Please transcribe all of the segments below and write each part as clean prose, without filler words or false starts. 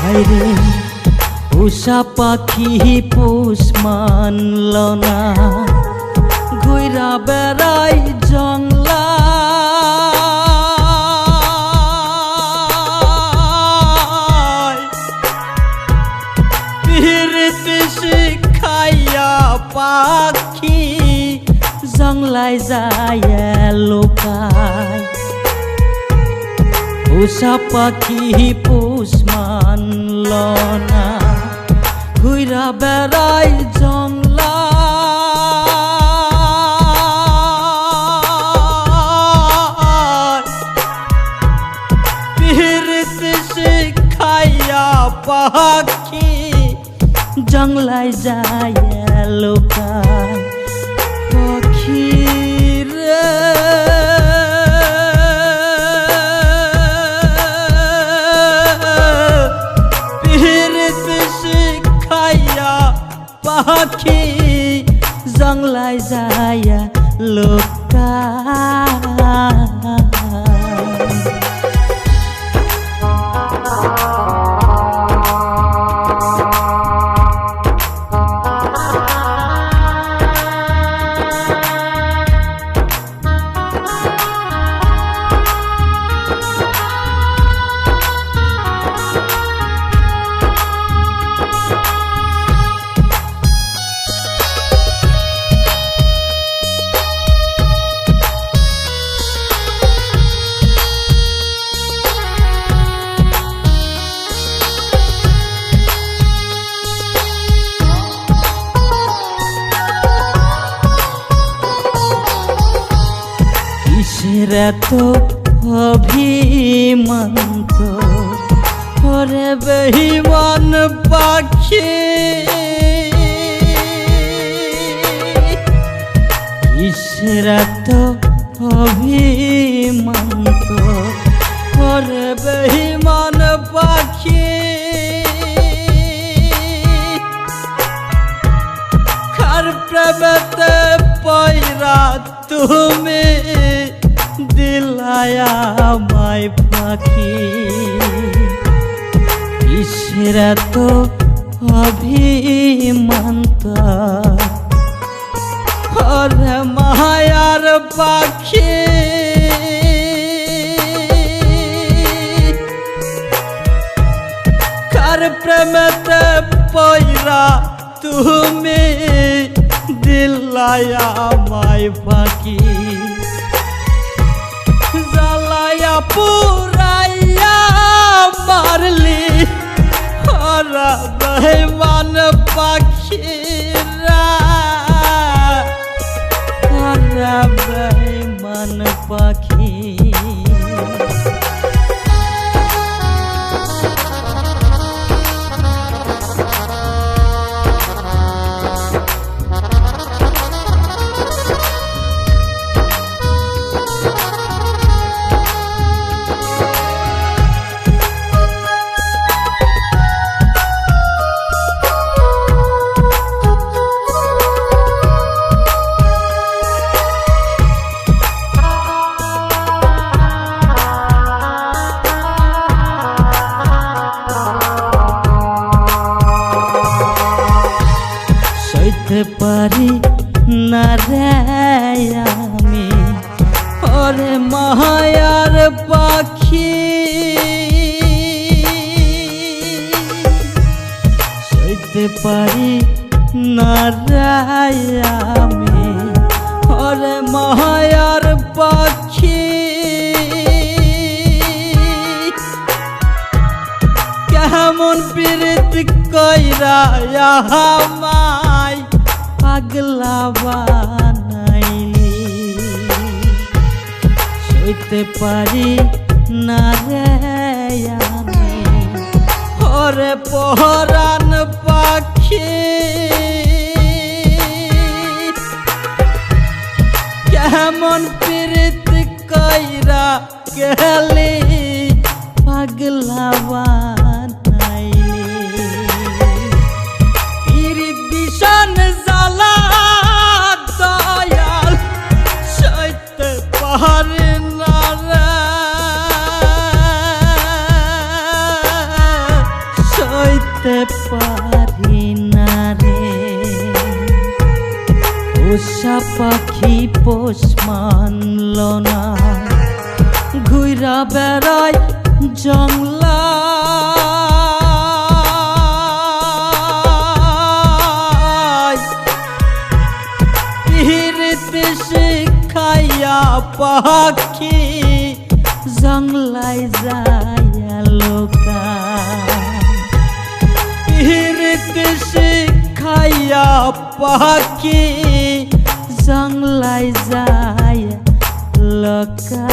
হায়রে উষা পাখি পোষ মানল না, ঘুইরা বেড়াই জংলা। পিরিতি শিখাইয়া পাখি জংলায় যায় লোকায়। উষা পাখি পোষ মানল না, ঘুইরা বেড়াই জংলা। পিরিতি শিখাইয়া পাখি জংলায় যায় লোকায়। পাখি রে পাখি জংলায় যায় লোকায়। কিসের এত অভিমান ওরে বেঈমান পাখি, কিসের এত অভিমান ওরে বেঈমান পাখি। কার প্রেমেতে পয়রা তুমি দিলায়া আমায় পাখি, কিসের এত অভিমান ওরে মায়ার পাখি। কার প্রেমেতে পয়রা তুমি দিলায়া আমায় পাখি। জ্বালায়া পুরাইয়া মারলি ওরা বেঈমান পাখিরা, ওরা বেঈমান পাখি। সইতে পারি না রে আমি ওরে মায়ার পাখি, সইতে পারি না রে আমি ওরে মায়ার পাখি। কেমন প্রীতি কইরা আমায় পাগলা বানাইলি, সইতে পারি না রে আমি ওরে পরাণ পাখি। কেমন প্রীতি কইরা গেলি পাগলা বানাইলি, পিরিত বিষণ জ্বালা দয়াল সইতে পারি না রে, বুঝতে পারি না রে পোষা পাখি পোষ মানল না ঘুইরা বেড়ায় জংলা শিখাইয়া পাখি জংলায় যায় লোকা শিখাইয়া পাখি জংলায় যায় লোকা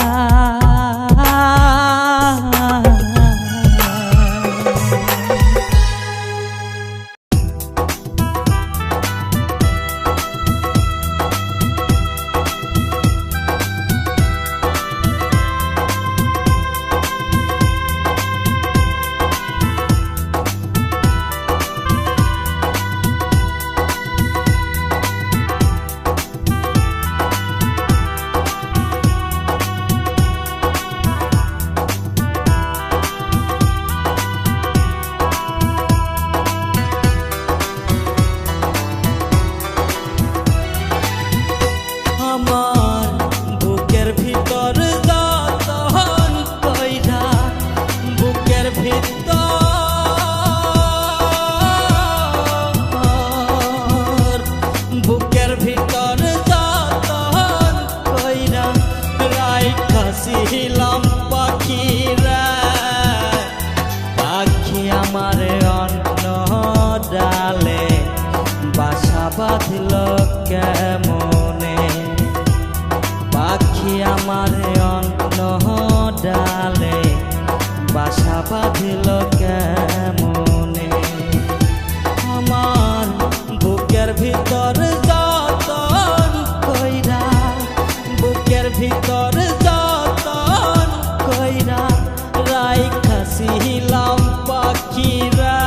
বাঁধল কেমনে পাখি আমার অন্য ডালে বাসা বাঁধল কেমনে আমার বুকের ভিতর যতন কইরা বুকের ভিতর যতন কইরা রাইখা ছিলাম পাখিরা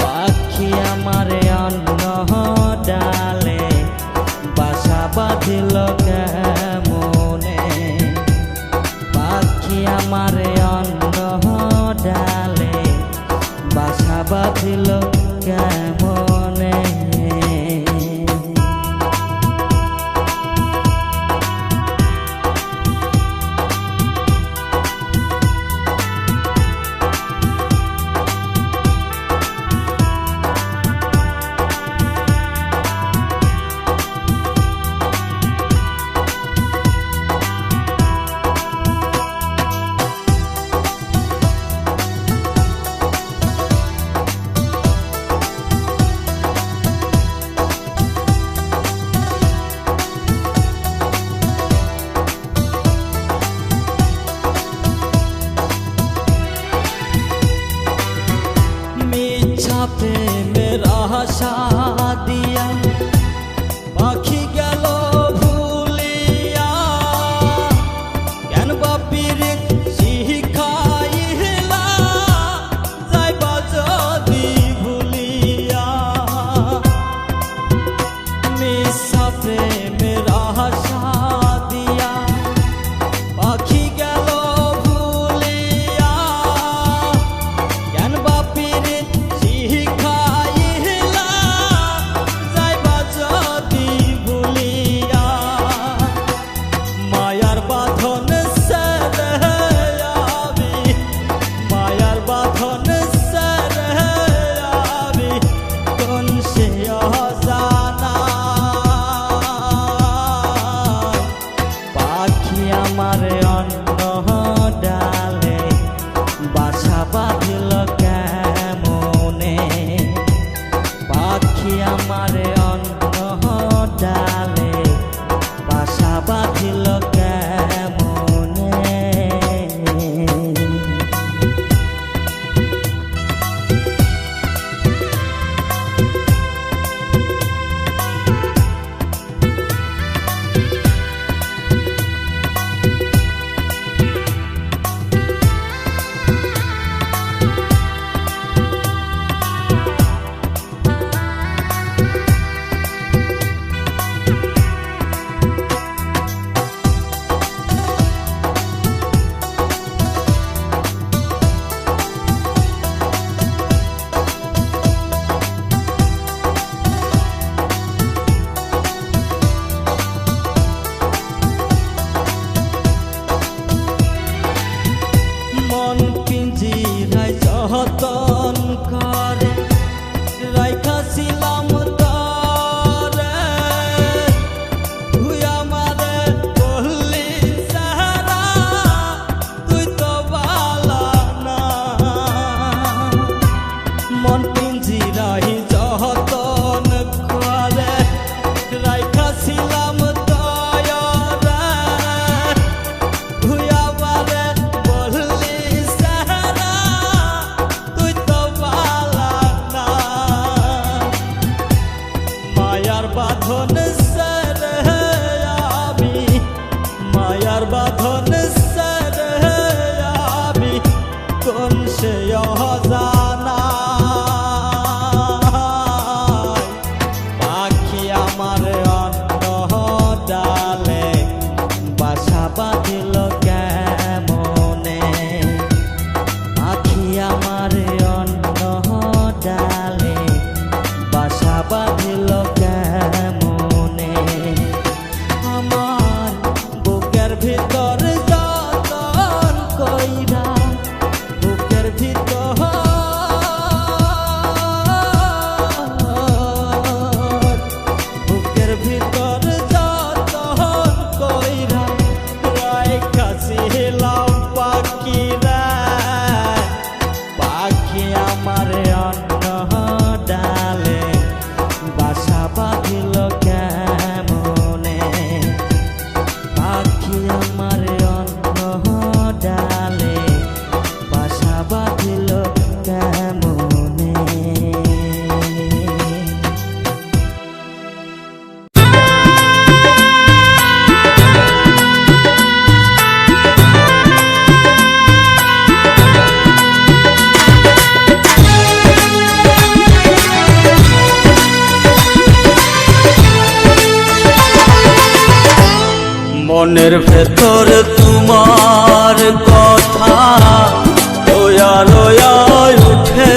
পাখি আমার ডালে বাসা বাঁধিল কেমনে পাখি আমার অন্য ডালে বাসা বাঁধিল কেমনে प्रेमेर आशा दिया पाखी गेल भूलिया केन बापिर शिखाइला जाइबा जदि भूलिया मिसा प्रेमेर आशा दिया पाखी गेल भूलिया केन बापिर আমার অন্য ডালে বাসা বাঁধিল কেমনে পাখি আমার অন্য ডালে বাসা বাঁধিল কেমনে যতন করে রাইখাছিলাম তরে তুই আমারে বললি সারা তুই তো বালা না মন পিঞ্জিরাই যতন করে রাইখাছিলাম তরে তুই আমারে বললি সারা তুই তো বালা না মায়ার বাঁধন সরে আমি মায়ার বাঁধন সরে আমি কোন সে অজানা পাখি আমার অন্য ডালে বাসা বাঁধিল কেমনে পাখি আমার অন্য ডালে বাসা বাঁধিল কেমনে আমার বুকের ভিতর যতন কইরা বুকের ভিতর বুকের ভিতর যতন কইরা রাইখাছিলাম পাখিরা পাখি আমার অন্য ডালে বাসা বাঁধিল কেমনে পাখি আমার অন্য ডালে বাসা বাঁধিল কেমনে মনের ভেতর তোমার কথা রোয়া রোয়া উঠে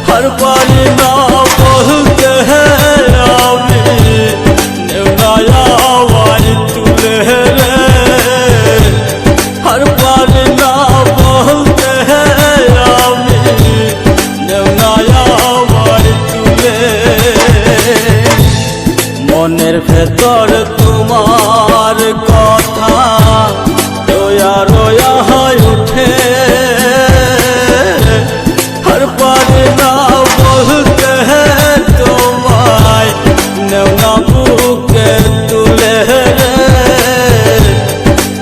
হর পারি না বলতে আমি নেওয়াই তুলে রে হর পারি না বলতে আমি নেওয়াই তুলে মনের ভেতর তোমার কথা রোয়া রোয়া হয়ে উঠে হর পারে না বলতে তোমায় নেওয়া বুকে তুলে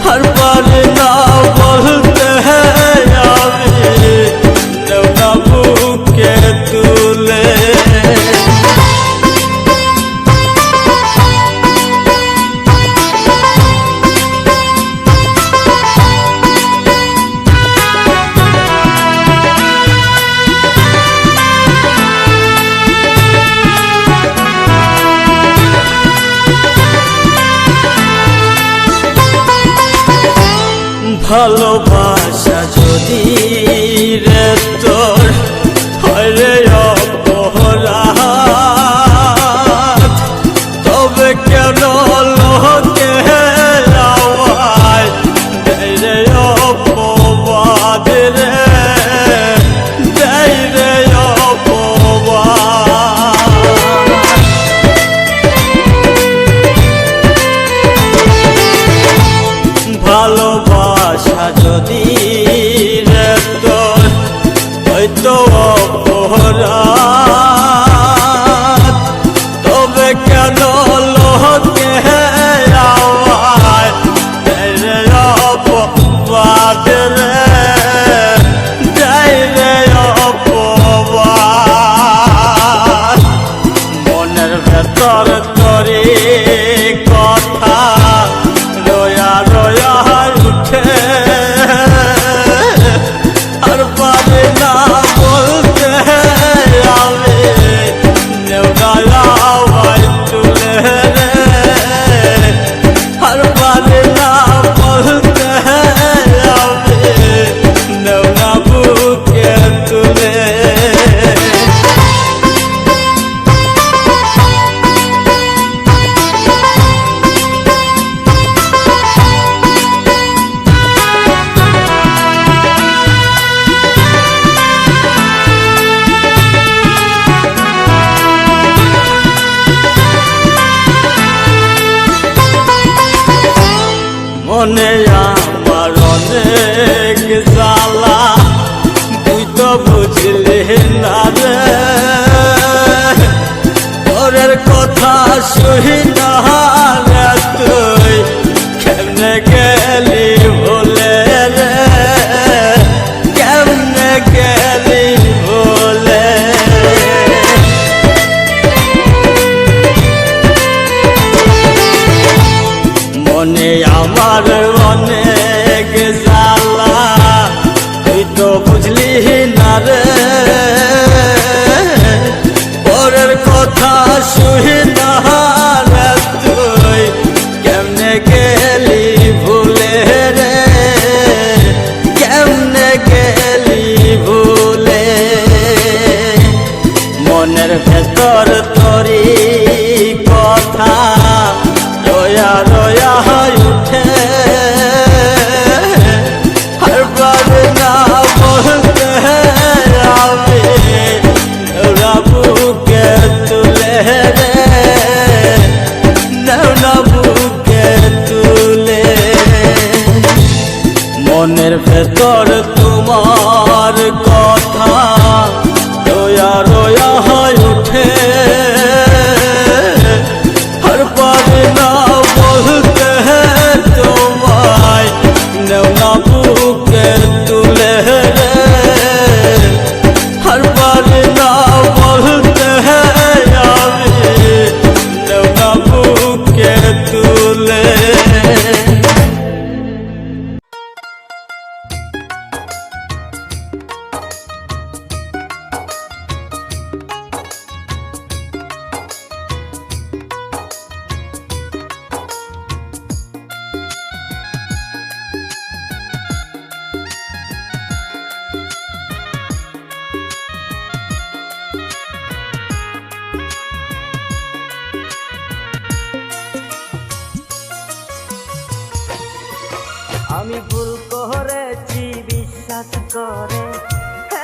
হর পারে না বলতে আমি নেওয়া বুকে তুলে ভালোবাসা যদি রে তোর হয় রে অপরাধ তবে কেন লোকে আমায় দেয় রে অপবাদ রে দেয় রে অপবাদ ভালোবাসা যদি রে তোর হয়তো অপরাধ তবে কেন লোকে আমায় দেয় রে অপবাদ রে দেয় রে অপবাদ মনের ভেতর তোরে কথা রোয়া রোয়া উঠে আর পারে না বলতে মনে আমার অনেক জ্বালা, তুই তো বুঝলি না রে, তোরের কথা শুই না রে, তুই কেমনে গেলি ভুলে রে, কেমনে গেলি ভুলে। মনে আমার অনেক জ্বালা, তুই তো বুঝলি না রে, পরের কথা শুই না রে, তুই কেমনে গেলি ভুলে রে, কেমনে গেলি ভুলে। মনের ভেতর তোরি কথা রয়া রয়া উঠে, হরবার না বলতে আমি নেওনা বুকে তুলে রে, নেওনা বুকে তুলে। মনের ভেতর তোমার কথা রয়া রয়া উঠে, হর পারে না বলতে তোমায় নেওনা বুকে তুলে রে, হর পারে না বলতে আমি নেওনা বুকে তুলে। আমি ভুল করেছি বিশ্বাস করে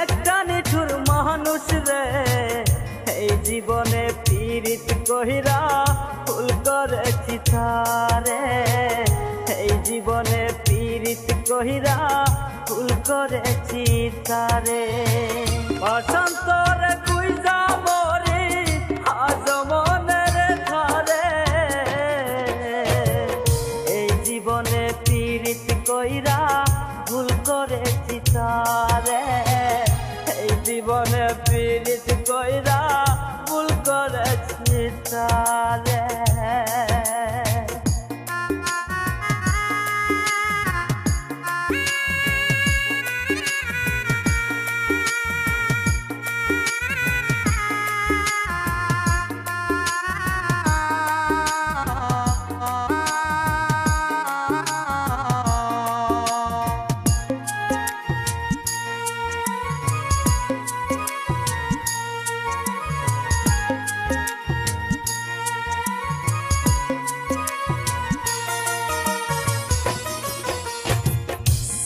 একটা নিঠুর মানুষ রে, এই জীবনে পীড়িত কহিরা ভুল করেছি তারে, এই জীবনে পীড়িত কহিরা ভুল করেছি তারে। বসন্তরে কুইজা মরি আজ মনের ধারে, এই জীবনে পীড়িত কইরা ভুল করেছি তারে, এই জীবনে পীড়িত কইরা ভুল করেছি তারে।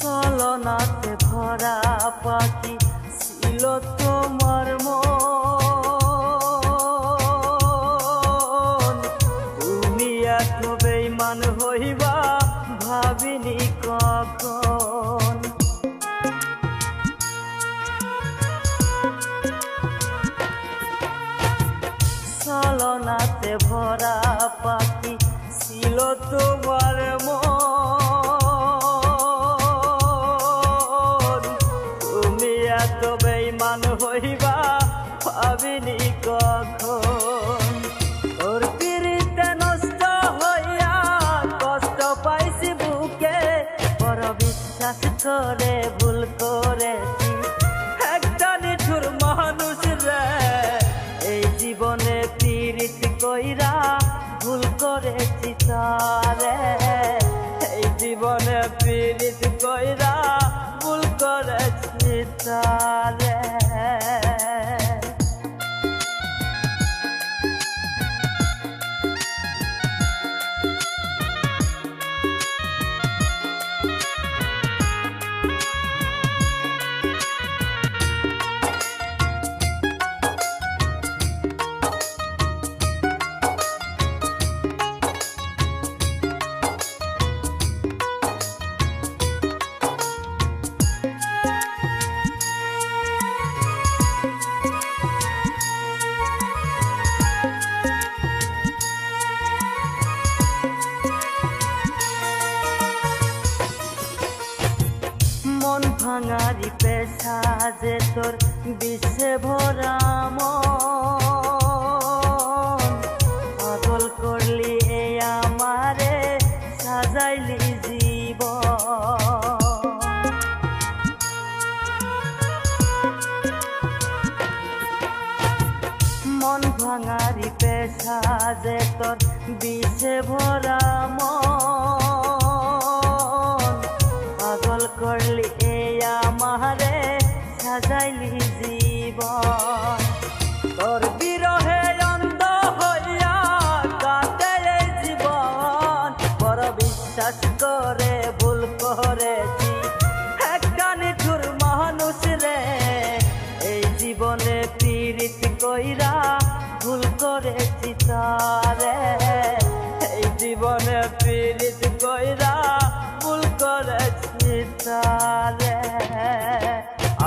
ছলনাতে ভরা পাখি ছিল তোমার মন, তুমি এত বেঈমান হইবা ভাবিনি কখন। ছলনাতে ভরা পাখি ছিল তোমার মন, তুমি এত বেঈমান হইবা ভাবিনি কখন। তোর পিরিতে নষ্ট হইয়া কষ্ট পাইছি বুকে, বড় বিশ্বাস করে ভুল করেছি একটা নিঠুর মানুষ রে, এই জীবনে পীড়িত কইরা ভুল করেছি তারে, এই জীবনে পীড়িত কইরা ভুল করেছি তারে। ভাঙারি পেশা যে তোর বিশ্বে ভরা মন, পাগল করলি এই আমারে সাজাইলি জীবন। মন ভাঙারি পেশা যে তোর বিষে ভরা মন, পাগল করলি এই আমারে সাজাইলি জীবন। তোর বিরহে অন্ধ হইয়া কাটে এই জীবন, বড় বিশ্বাস করে ভুল করেছি একটা নিঠুর মানুষ রে। এই জীবনে পীড়িত কইরা ভুল করেছি তারে, এই জীবনে পীড়িত কইরা ভুল করেছি তারে।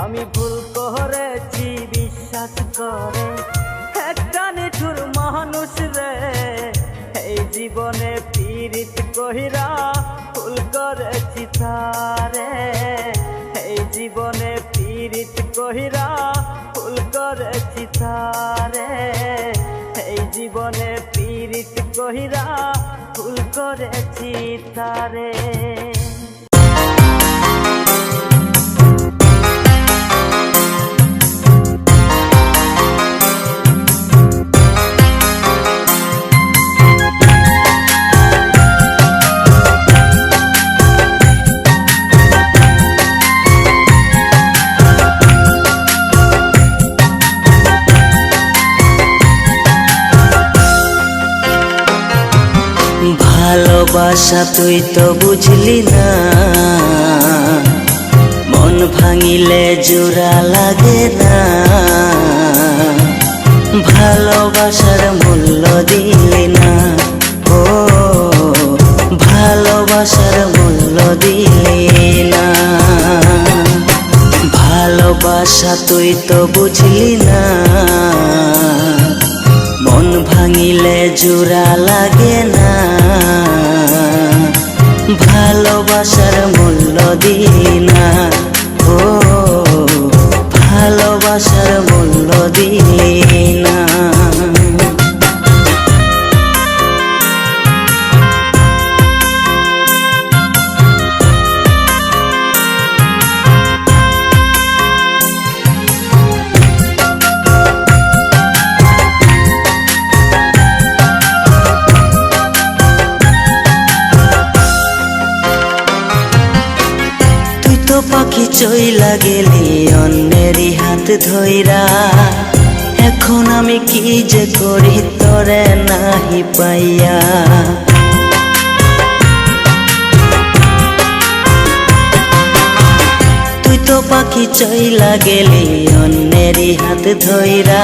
আমি ভুল করেছি বিশ্বাস করে একটা নিঠুর মানুষ রে। এই জীবনে পীড়িত কইরা ভুল করেছি তারে, এই জীবনে পীড়িত কইরা ভুল করেছি তারে, এই জীবনে পীড়িত কইরা ভুল করেছি তারে। ভালোবাসা তুই তো বুঝলি না, মন ভাঙিলে জোড়া লাগে না। ভালোবাসার মূল্য দিলি না, ও ভালোবাসার মূল্য দিলি না। ভালোবাসা তুই তো বুঝলি না, মন ভাঙিলে জোড়া লাগে না। ভালোবাসার মূল্য দিলি না, ও ভালোবাসার মূল্য দিলি না। পাখি চইলা গেলি অন্যেরই হাত ধইরা, এখন আমি কি যে করি তোরে নাহি পাইয়া। তুই তো পাখি চইলা গেলি অন্যেরই হাত ধইরা,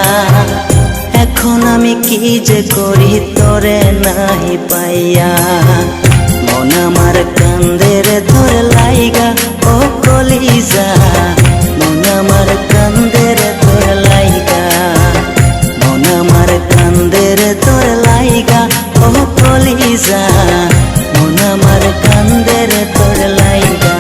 এখন আমি কি যে করি তোরে নাহি পাইয়া। মন আমার কান্দে রে তোর লাইগা, ও কলিজা মন আমার কান্দে রে তোর লাইগা, মন আমার কান্দে রে তোর লাইগা, ও কলিজা মন আমার কান্দে রে তোর লাইগা।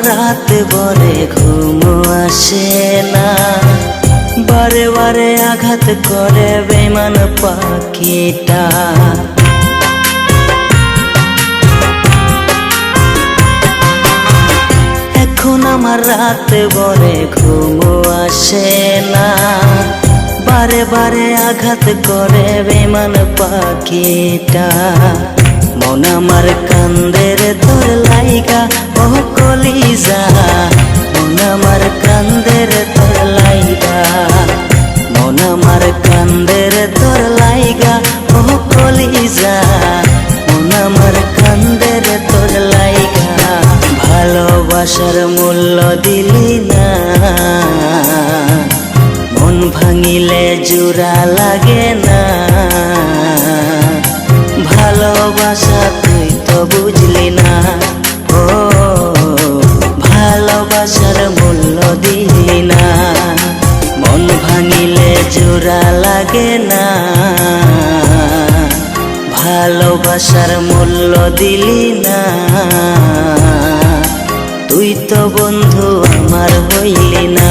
রাত বরে ঘুম আসে না, বারে বারে আঘাত করে বেমান পাখিটা। এখন আমার রাত বরে ঘুম আসে না, বারে বারে আঘাত করে বেমান পাখিটা। মন আমার কান্দে রে তোর লাইগা, ও কলিজা মন আমার কান্দে রে তোর লাইগা, মন আমার কান্দে রে তোর লাইগা, ও কলিজা মন আমার কান্দে রে তোর লাইগা। ভালোবাসার মূল্য দিলি না, মন ভাঙিলে জোড়া লাগে না। ভালোবাসা তুই তো বুঝলি না, ও ভালোবাসার মূল্য দিলি না। মন ভাঙিলে জোড়া লাগে না, ভালোবাসার মূল্য দিলি না। তুই তো বন্ধু আমার হইলি না।